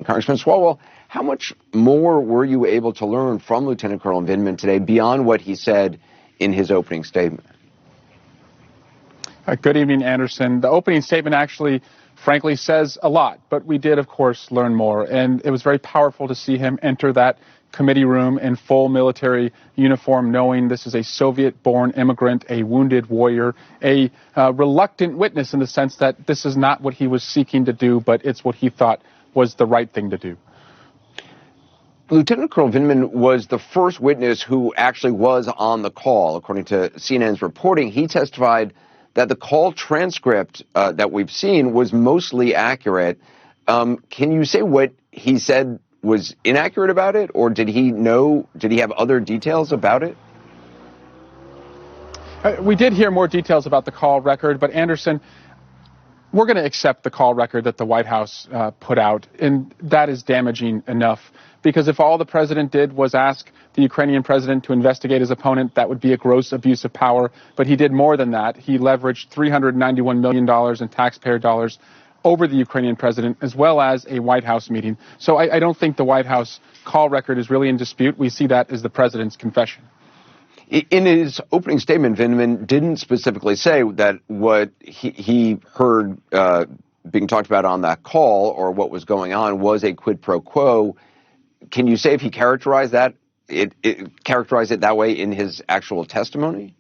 Congressman Swalwell, how much more were you able to learn from Lieutenant Colonel Vindman today beyond what he said in his opening statement? Good evening, Anderson. The opening statement actually, frankly, says a lot, but we did, of course, learn more. And it was very powerful to see him enter that committee room in full military uniform, knowing this is a Soviet-born immigrant, a wounded warrior, a reluctant witness in the sense that this is not what he was seeking to do, but it's what he thought was the right thing to do. Lieutenant Colonel Vindman was the first witness who actually was on the call. According to CNN's reporting, he testified that the call transcript that we've seen was mostly accurate. Can you say what he said was inaccurate about it, or did he have other details about it? We did hear more details about the call record, but Anderson, we're going to accept the call record that the White House put out, and that is damaging enough. Because if all the president did was ask the Ukrainian president to investigate his opponent, that would be a gross abuse of power. But he did more than that. He leveraged $391 million in taxpayer dollars over the Ukrainian president, as well as a White House meeting. So I don't think the White House call record is really in dispute. We see that as the president's confession. In his opening statement, Vindman didn't specifically say that what he heard being talked about on that call or what was going on was a quid pro quo. Can you say if he characterized it that way in his actual testimony?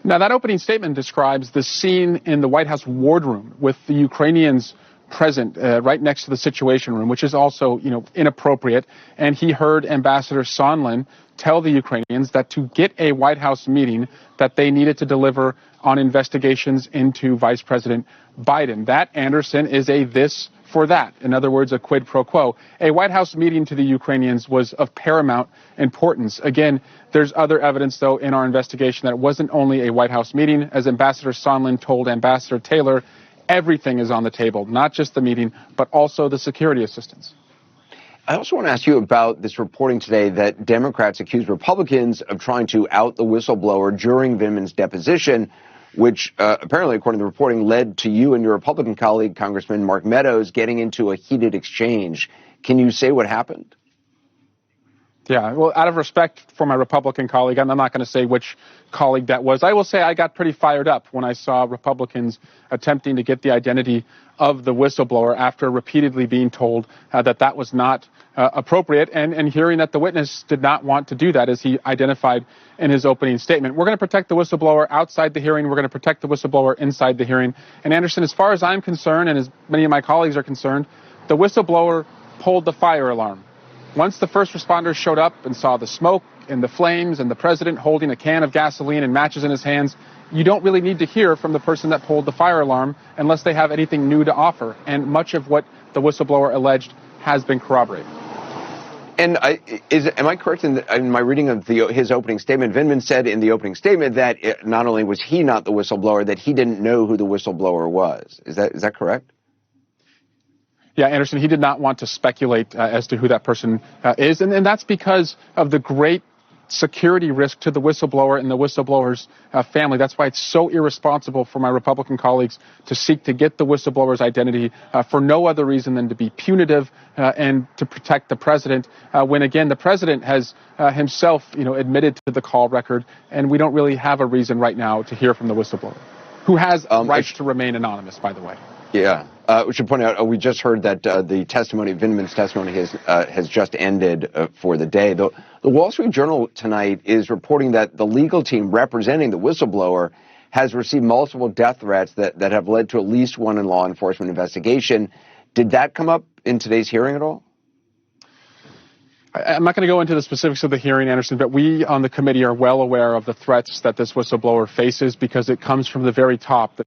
Now, that opening statement describes the scene in the White House wardroom with the Ukrainians present right next to the Situation Room, which is also, inappropriate. And he heard Ambassador Sondland tell the Ukrainians that to get a White House meeting, that they needed to deliver on investigations into Vice President Biden. That, Anderson, is a this for that. In other words, a quid pro quo. A White House meeting to the Ukrainians was of paramount importance. Again, there's other evidence, though, in our investigation that it wasn't only a White House meeting. As Ambassador Sondland told Ambassador Taylor, everything is on the table, not just the meeting, but also the security assistance. I also want to ask you about this reporting today that Democrats accuse Republicans of trying to out the whistleblower during Vindman's deposition, which apparently, according to the reporting, led to you and your Republican colleague, Congressman Mark Meadows, getting into a heated exchange. Can you say what happened? Yeah, well, out of respect for my Republican colleague, I'm not going to say which colleague that was. I will say I got pretty fired up when I saw Republicans attempting to get the identity of the whistleblower after repeatedly being told that was not appropriate, and hearing that the witness did not want to do that, as he identified in his opening statement. We're going to protect the whistleblower outside the hearing. We're going to protect the whistleblower inside the hearing. And Anderson, as far as I'm concerned, and as many of my colleagues are concerned, the whistleblower pulled the fire alarm. Once the first responders showed up and saw the smoke and the flames and the president holding a can of gasoline and matches in his hands, you don't really need to hear from the person that pulled the fire alarm unless they have anything new to offer. And much of what the whistleblower alleged has been corroborated. And am I correct in my reading of his opening statement? Vindman said in the opening statement that not only was he not the whistleblower, that he didn't know who the whistleblower was. Is that correct? Yeah, Anderson, he did not want to speculate as to who that person is. And that's because of the great security risk to the whistleblower and the whistleblower's family. That's why it's so irresponsible for my Republican colleagues to seek to get the whistleblower's identity for no other reason than to be punitive and to protect the president, when, again, the president has himself, admitted to the call record, and we don't really have a reason right now to hear from the whistleblower, who has rights to remain anonymous, by the way. Yeah. We should point out, we just heard that the testimony, Vindman's testimony, has just ended for the day. The Wall Street Journal tonight is reporting that the legal team representing the whistleblower has received multiple death threats that have led to at least one in law enforcement investigation. Did that come up in today's hearing at all? I'm not going to go into the specifics of the hearing, Anderson, but we on the committee are well aware of the threats that this whistleblower faces because it comes from the very top.